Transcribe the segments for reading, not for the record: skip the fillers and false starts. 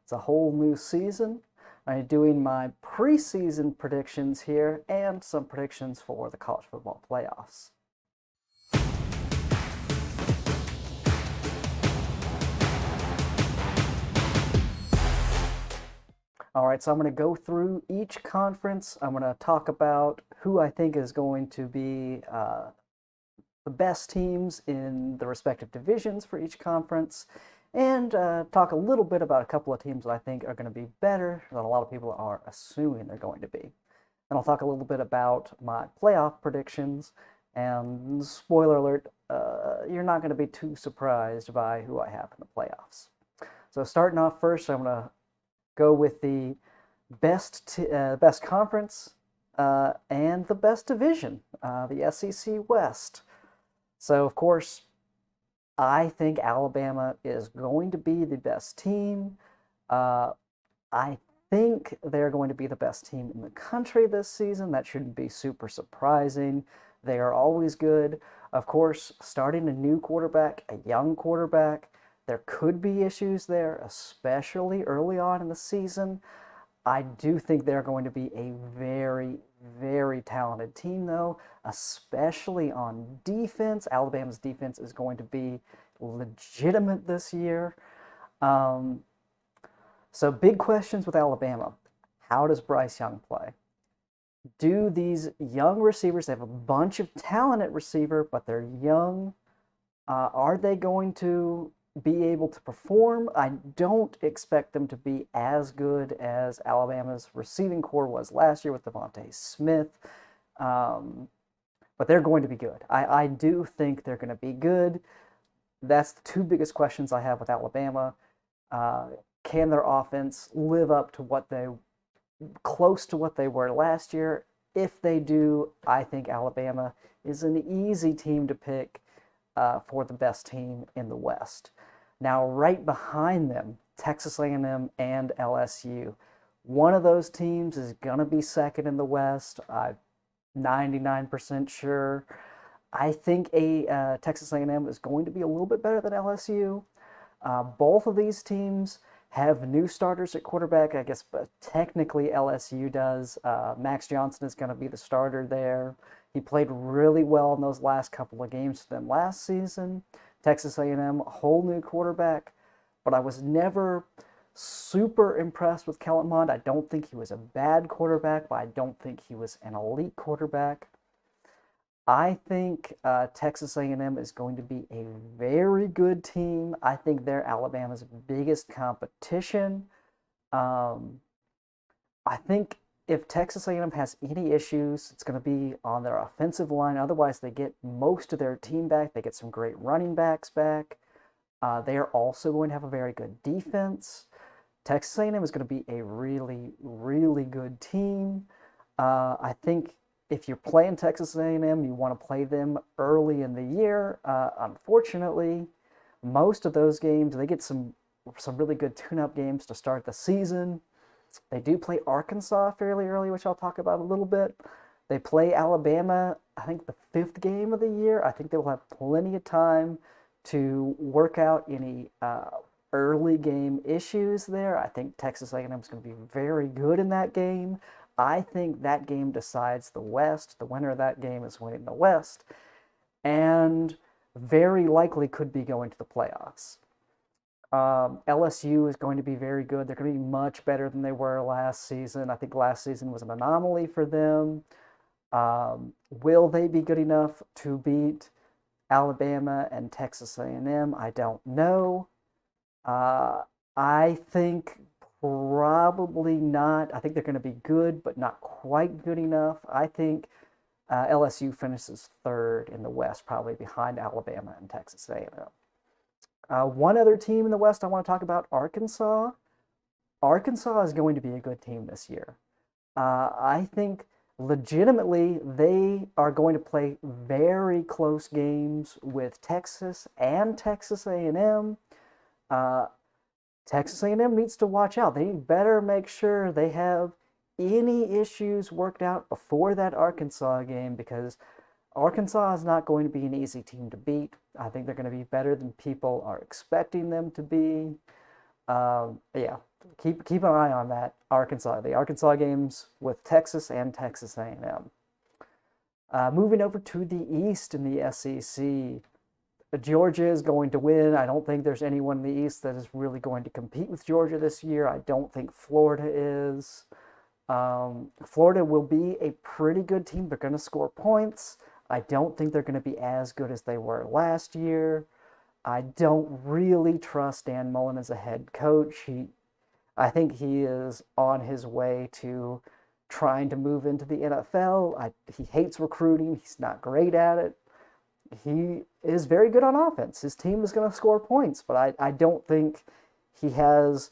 It's a whole new season. I'm doing my preseason predictions here and some predictions for the college football playoffs. All right, so I'm going to go through each conference. I'm going to talk about who I think is going to be the best teams in the respective divisions for each conference, and talk a little bit about a couple of teams that I think are going to be better than a lot of people are assuming they're going to be. And I'll talk a little bit about my playoff predictions, and spoiler alert, you're not going to be too surprised by who I have in the playoffs. So starting off first, I'm going to go with the best conference and the best division, the SEC West. So, of course, I think Alabama is going to be the best team. I think they're going to be the best team in the country this season. That shouldn't be super surprising. They are always good. Of course, starting a new quarterback, a young quarterback, there could be issues there, especially early on in the season. I do think they're going to be a very, very talented team, though, especially on defense. Alabama's defense is going to be legitimate this year. So big questions with Alabama. How does Bryce Young play? Do these young receivers, they have a bunch of talent at receiver, but they're young. Are they going to be able to perform? I don't expect them to be as good as Alabama's receiving core was last year with Devontae Smith, but they're going to be good. I do think they're going to be good. That's the two biggest questions I have with Alabama. Can their offense live up to close to what they were last year? If they do, I think Alabama is an easy team to pick for the best team in the West. Now, right behind them, Texas A&M and LSU. One of those teams is going to be second in the West. I'm 99% sure. I think Texas A&M is going to be a little bit better than LSU. Both of these teams have new starters at quarterback. I guess but technically LSU does. Max Johnson is going to be the starter there. He played really well in those last couple of games for them last season. Texas A&M, a whole new quarterback, but I was never super impressed with Kellen Mond. I don't think he was a bad quarterback, but I don't think he was an elite quarterback. I think Texas A&M is going to be a very good team. I think they're Alabama's biggest competition. I think if Texas A&M has any issues, it's going to be on their offensive line. Otherwise, they get most of their team back. They get some great running backs back. They are also going to have a very good defense. Texas A&M is going to be a really, really good team. I think if you're playing Texas A&M, you want to play them early in the year. Unfortunately, most of those games, they get some really good tune-up games to start the season. They do play Arkansas fairly early, which I'll talk about a little bit. They play Alabama, I think, the 5th game of the year. I think they will have plenty of time to work out any early game issues there. I think Texas A&M is going to be very good in that game. I think that game decides the West. The winner of that game is winning the West, and very likely could be going to the playoffs. LSU is going to be very good. They're going to be much better than they were last season. I think last season was an anomaly for them. Will they be good enough to beat Alabama and Texas A&M? I don't know. I think probably not. I think they're going to be good, but not quite good enough. I think LSU finishes 3rd in the West, probably behind Alabama and Texas A&M. One other team in the West I want to talk about, Arkansas. Arkansas is going to be a good team this year. I think legitimately they are going to play very close games with Texas and Texas A&M. Texas A&M needs to watch out. They better make sure they have any issues worked out before that Arkansas game, because Arkansas is not going to be an easy team to beat. I think they're going to be better than people are expecting them to be. Yeah, keep an eye on that Arkansas. The Arkansas games with Texas and Texas A&M. Moving over to the East in the SEC, Georgia is going to win. I don't think there's anyone in the East that is really going to compete with Georgia this year. I don't think Florida is. Florida will be a pretty good team. They're going to score points. I don't think they're going to be as good as they were last year. I don't really trust Dan Mullen as a head coach. I think he is on his way to trying to move into the NFL. He hates recruiting. He's not great at it. He is very good on offense. His team is going to score points, but I don't think he has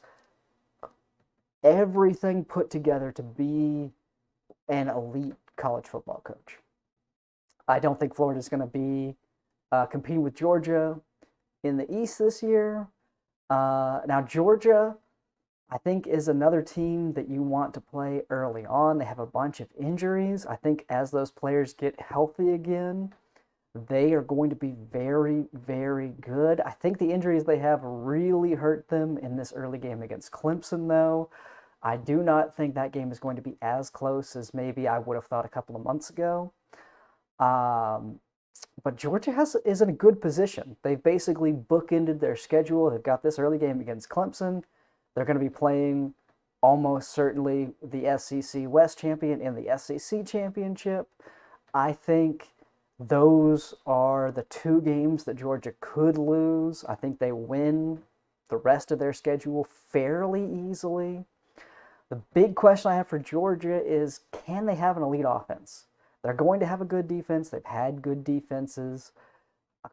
everything put together to be an elite college football coach. I don't think Florida is going to be competing with Georgia in the East this year. Now, Georgia, I think, is another team that you want to play early on. They have a bunch of injuries. I think as those players get healthy again, they are going to be very, very good. I think the injuries they have really hurt them in this early game against Clemson, though. I do not think that game is going to be as close as maybe I would have thought a couple of months ago. But Georgia is in a good position. They've basically bookended their schedule. They've got this early game against Clemson. They're going to be playing almost certainly the SEC West champion in the SEC championship. I think those are the two games that Georgia could lose. I think they win the rest of their schedule fairly easily. The big question I have for Georgia is, can they have an elite offense? They're going to have a good defense. They've had good defenses.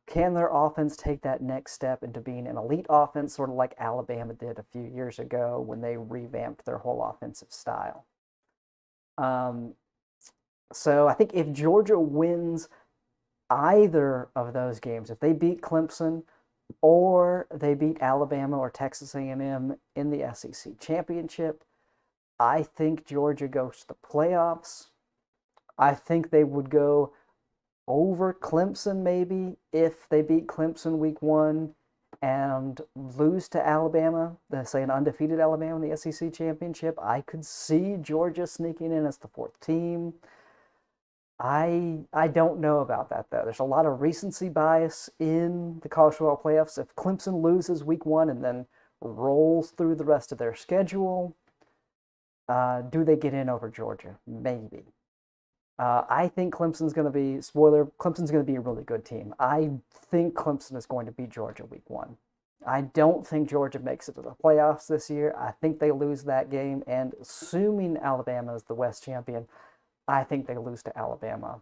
Can their offense take that next step into being an elite offense, sort of like Alabama did a few years ago when they revamped their whole offensive style? So I think if Georgia wins either of those games, if they beat Clemson or they beat Alabama or Texas A&M in the SEC championship, I think Georgia goes to the playoffs. I think they would go over Clemson maybe if they beat Clemson week 1 and lose to Alabama, say an undefeated Alabama in the SEC championship. I could see Georgia sneaking in as the 4th team. I don't know about that, though. There's a lot of recency bias in the college football playoffs. If Clemson loses week 1 and then rolls through the rest of their schedule, do they get in over Georgia? Maybe. I think Clemson's going to be, Clemson's going to be a really good team. I think Clemson is going to beat Georgia week 1. I don't think Georgia makes it to the playoffs this year. I think they lose that game, and assuming Alabama is the West champion, I think they lose to Alabama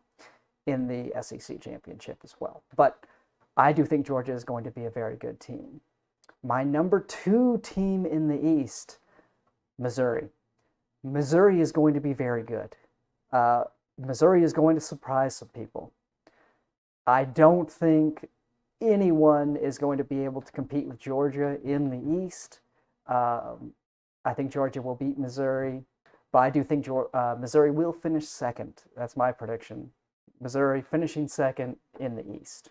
in the SEC championship as well. But I do think Georgia is going to be a very good team. My number 2 team in the East, Missouri. Missouri is going to be very good. Missouri is going to surprise some people. I don't think anyone is going to be able to compete with Georgia in the East. I think Georgia will beat Missouri, but I do think Missouri will finish second. That's my prediction. Missouri finishing second in the East.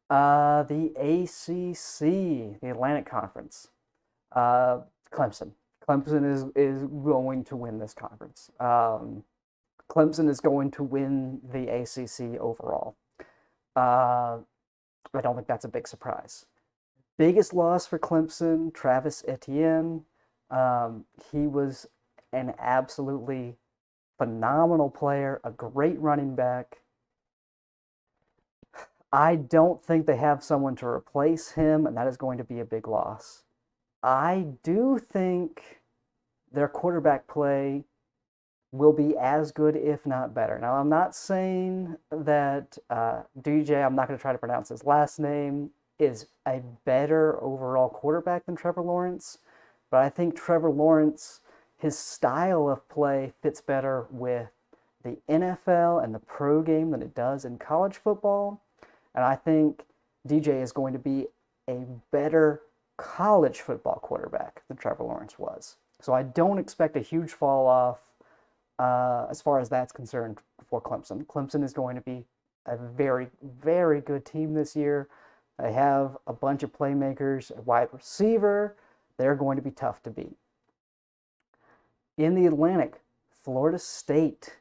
The ACC, the Atlantic Conference. Clemson. Clemson is going to win this conference. Clemson is going to win the ACC overall. I don't think that's a big surprise. Biggest loss for Clemson, Travis Etienne. He was an absolutely phenomenal player, a great running back. I don't think they have someone to replace him, and that is going to be a big loss. I do think their quarterback play will be as good, if not better. Now, I'm not saying that DJ, I'm not going to try to pronounce his last name, is a better overall quarterback than Trevor Lawrence, but I think Trevor Lawrence, his style of play fits better with the NFL and the pro game than it does in college football. And I think DJ is going to be a better college football quarterback than Trevor Lawrence was. So I don't expect a huge fall off as far as that's concerned for Clemson. Clemson is going to be a very, very good team this year. They have a bunch of playmakers, a wide receiver. They're going to be tough to beat. In the Atlantic, Florida State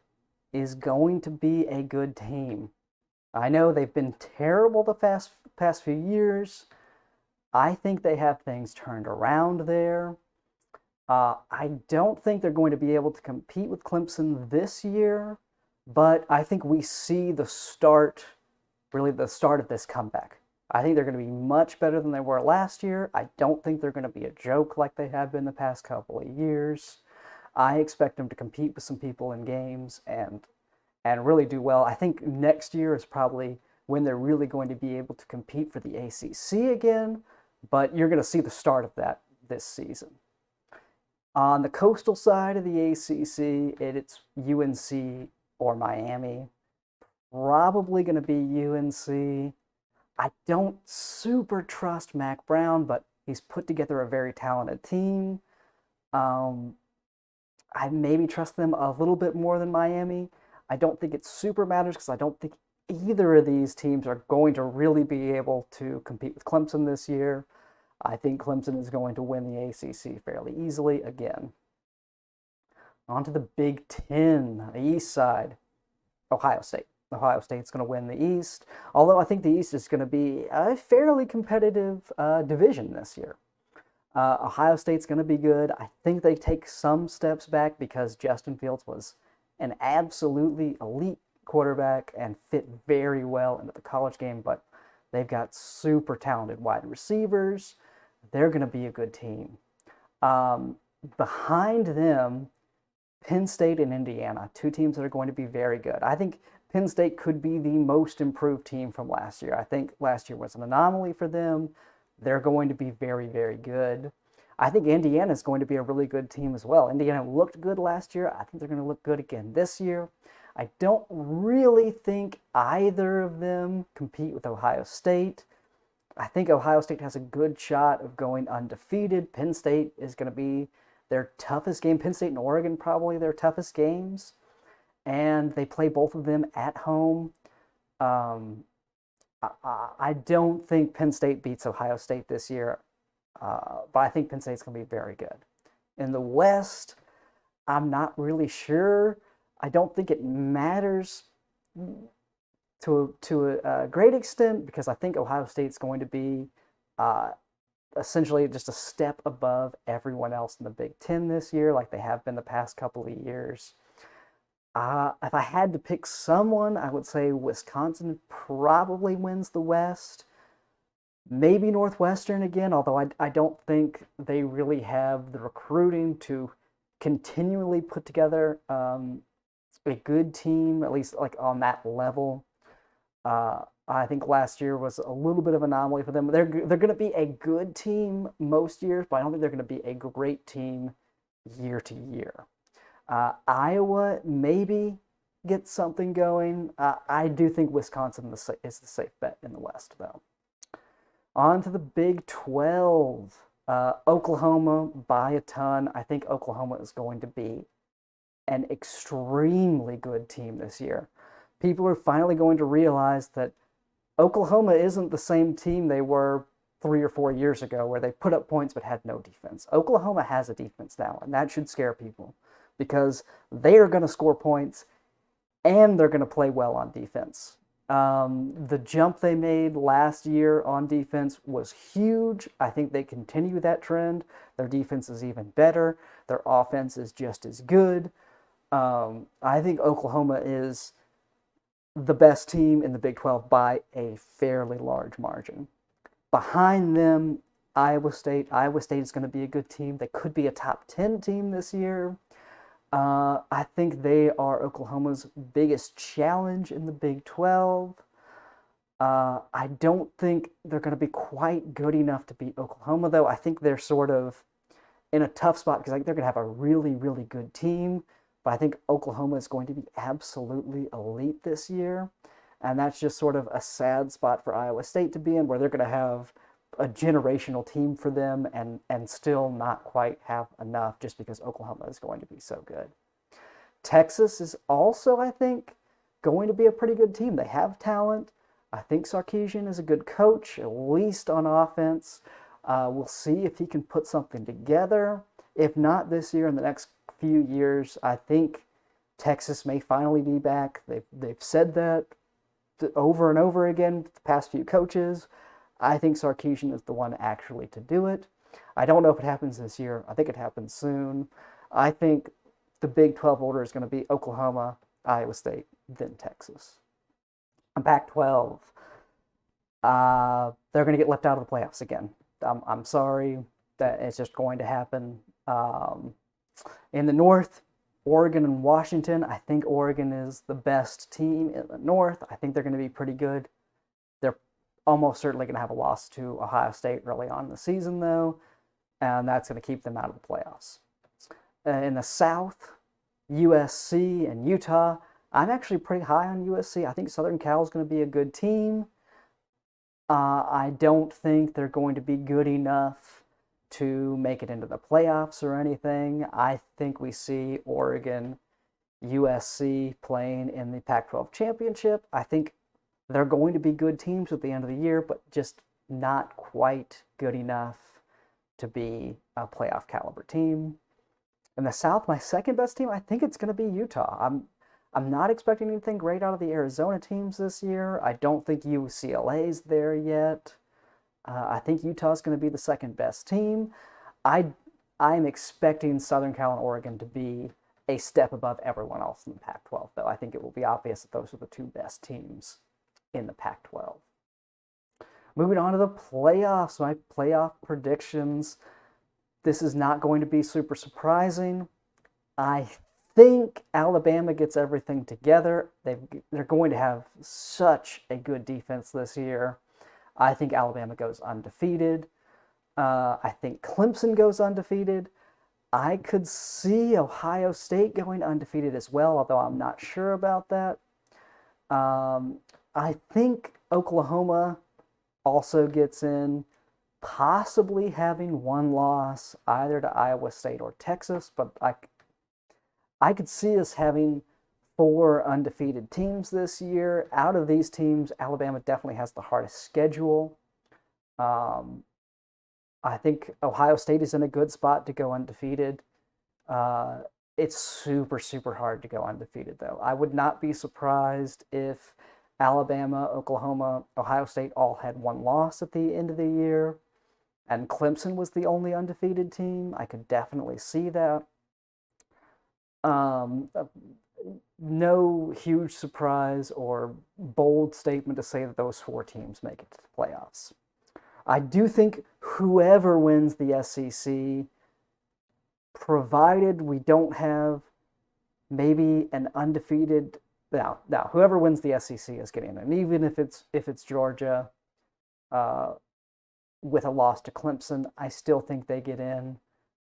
is going to be a good team. I know they've been terrible the past few years. I think they have things turned around there. I don't think they're going to be able to compete with Clemson this year, but I think we see the start, really the start of this comeback. I think they're going to be much better than they were last year. I don't think they're going to be a joke like they have been the past couple of years. I expect them to compete with some people in games and really do well. I think next year is probably when they're really going to be able to compete for the ACC again, but you're going to see the start of that this season. On the coastal side of the ACC, it's UNC or Miami. Probably going to be UNC. I don't super trust Mac Brown, but he's put together a very talented team. I maybe trust them a little bit more than Miami. I don't think it super matters because I don't think either of these teams are going to really be able to compete with Clemson this year. I think Clemson is going to win the ACC fairly easily again. On to the Big Ten, the East side, Ohio State. Ohio State's going to win the East, although I think the East is going to be a fairly competitive division this year. Ohio State's going to be good. I think they take some steps back because Justin Fields was an absolutely elite quarterback and fit very well into the college game, but they've got super talented wide receivers. They're going to be a good team. Behind them, Penn State and Indiana, two teams that are going to be very good. I think Penn State could be the most improved team from last year. I think last year was an anomaly for them. They're going to be very, very good. I think Indiana is going to be a really good team as well. Indiana looked good last year. I think they're going to look good again this year. I don't really think either of them compete with Ohio State. I think Ohio State has a good shot of going undefeated. Penn State is going to be their toughest game. Penn State and Oregon probably their toughest games. And they play both of them at home. I don't think Penn State beats Ohio State this year, but I think Penn State's going to be very good. In the West, I'm not really sure. I don't think it matters to a great extent because I think Ohio State's going to be essentially just a step above everyone else in the Big Ten this year, like they have been the past couple of years. If I had to pick someone, I would say Wisconsin probably wins the West. Maybe Northwestern again, although I don't think they really have the recruiting to continually put together a good team, at least like on that level. I think last year was a little bit of an anomaly for them. They're going to be a good team most years, but I don't think they're going to be a great team year to year. Iowa maybe gets something going. I do think Wisconsin is the safe bet in the West, though. On to the Big 12. Oklahoma by a ton. I think Oklahoma is going to be an extremely good team this year. People are finally going to realize that Oklahoma isn't the same team they were 3 or 4 years ago where they put up points but had no defense. Oklahoma has a defense now, and that should scare people because they are going to score points and they're going to play well on defense. The jump they made last year on defense was huge. I think they continue that trend. Their defense is even better. Their offense is just as good. I think Oklahoma is the best team in the Big 12 by a fairly large margin. Behind them, Iowa State. Iowa State is going to be a good team. They could be a top 10 team this year. I think they are Oklahoma's biggest challenge in the Big 12. I don't think they're going to be quite good enough to beat Oklahoma, though. I think they're sort of in a tough spot because they're going to have a really, really good team. But I think Oklahoma is going to be absolutely elite this year. And that's just sort of a sad spot for Iowa State to be in, where they're going to have a generational team for them and still not quite have enough just because Oklahoma is going to be so good. Texas is also, I think, going to be a pretty good team. They have talent. I think Sarkisian is a good coach, at least on offense. We'll see if he can put something together. If not this year, in the next few years. I think Texas may finally be back. They've said that over and over again, the past few coaches. I think Sarkisian is the one actually to do it. I don't know if it happens this year. I think it happens soon. I think the Big 12 order is going to be Oklahoma, Iowa State, then Texas. On Pac-12, they're going to get left out of the playoffs again. I'm sorry that it's just going to happen. In the North, Oregon and Washington, I think Oregon is the best team in the North. I think they're going to be pretty good. They're almost certainly going to have a loss to Ohio State early on in the season, though, and that's going to keep them out of the playoffs. In the South, USC and Utah, I'm actually pretty high on USC. I think Southern Cal is going to be a good team. I don't think they're going to be good enough to make it into the playoffs or anything. I think we see Oregon, USC playing in the Pac-12 championship. I think they're going to be good teams at the end of the year, but just not quite good enough to be a playoff caliber team. In the South, my second best team, I think it's going to be Utah. I'm not expecting anything great out of the Arizona teams this year. I don't think UCLA's there yet. I think Utah's going to be the second best team. I'm expecting Southern Cal and Oregon to be a step above everyone else in the Pac-12, though. I think it will be obvious that those are the two best teams in the Pac-12. Moving on to the playoffs, my playoff predictions. This is not going to be super surprising. I think Alabama gets everything together. They're going to have such a good defense this year. I think Alabama goes undefeated. I think Clemson goes undefeated. I could see Ohio State going undefeated as well, although I'm not sure about that. I think Oklahoma also gets in, possibly having one loss either to Iowa State or Texas, but I could see us having 4 undefeated teams this year. Out of these teams, Alabama definitely has the hardest schedule. I think Ohio State is in a good spot to go undefeated. It's super, super hard to go undefeated, though. I would not be surprised if Alabama, Oklahoma, Ohio State all had one loss at the end of the year, and Clemson was the only undefeated team. I could definitely see that. No huge surprise or bold statement to say that those 4 teams make it to the playoffs. I do think whoever wins the SEC, provided we don't have maybe an undefeated, now whoever wins the SEC is getting in, and even if it's Georgia with a loss to Clemson, I still think they get in.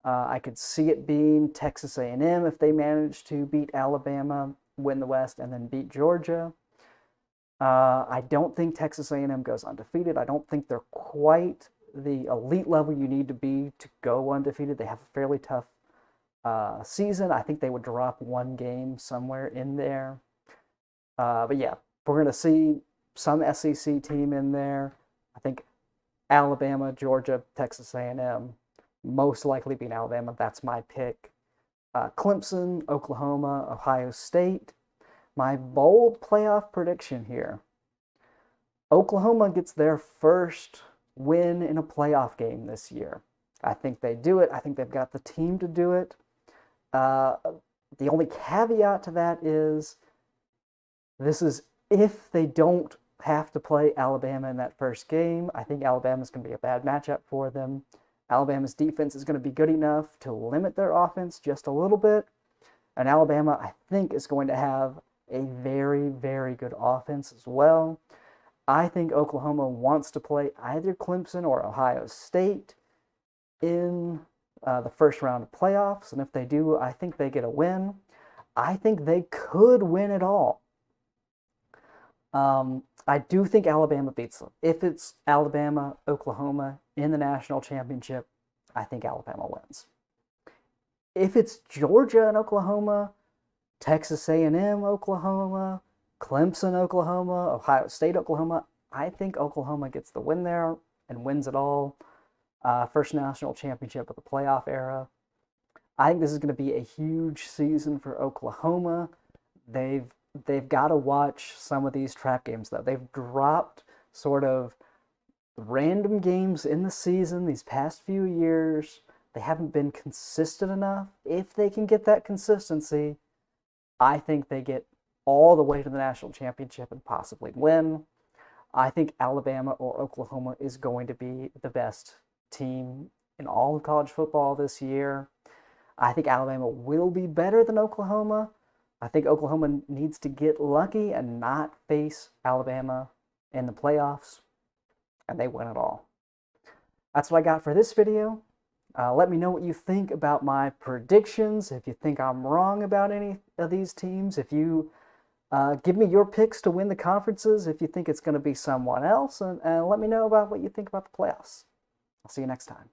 I could see it being Texas A&M if they manage to beat Alabama, win the West, and then beat Georgia. I don't think Texas A&M goes undefeated. I don't think they're quite the elite level you need to be to go undefeated. They have a fairly tough season. I think they would drop one game somewhere in there. But yeah, we're going to see some SEC team in there. I think Alabama, Georgia, Texas A&M, most likely being Alabama. That's my pick. Clemson, Oklahoma, Ohio State. My bold playoff prediction here. Oklahoma gets their first win in a playoff game this year. I think they do it. I think they've got the team to do it. The only caveat to that is this is if they don't have to play Alabama in that first game. I think Alabama's going to be a bad matchup for them. Alabama's defense is going to be good enough to limit their offense just a little bit. And Alabama, I think, is going to have a very, very good offense as well. I think Oklahoma wants to play either Clemson or Ohio State in the first round of playoffs. And if they do, I think they get a win. I think they could win it all. I do think Alabama beats them. If it's Alabama, Oklahoma in the national championship, I think Alabama wins. If it's Georgia and Oklahoma, Texas A&M, Oklahoma, Clemson, Oklahoma, Ohio State, Oklahoma, I think Oklahoma gets the win there and wins it all. First national championship of the playoff era. I think this is going to be a huge season for Oklahoma. They've they've got to watch some of these trap games though. They've dropped sort of random games in the season these past few years. They haven't been consistent enough. If they can get that consistency, I think they get all the way to the national championship and possibly win. I think Alabama or Oklahoma is going to be the best team in all of college football this year. I think Alabama will be better than Oklahoma. I think Oklahoma needs to get lucky and not face Alabama in the playoffs, and they win it all. That's what I got for this video. Let me know what you think about my predictions. If you think I'm wrong about any of these teams, if you give me your picks to win the conferences, if you think it's going to be someone else, and let me know about what you think about the playoffs. I'll see you next time.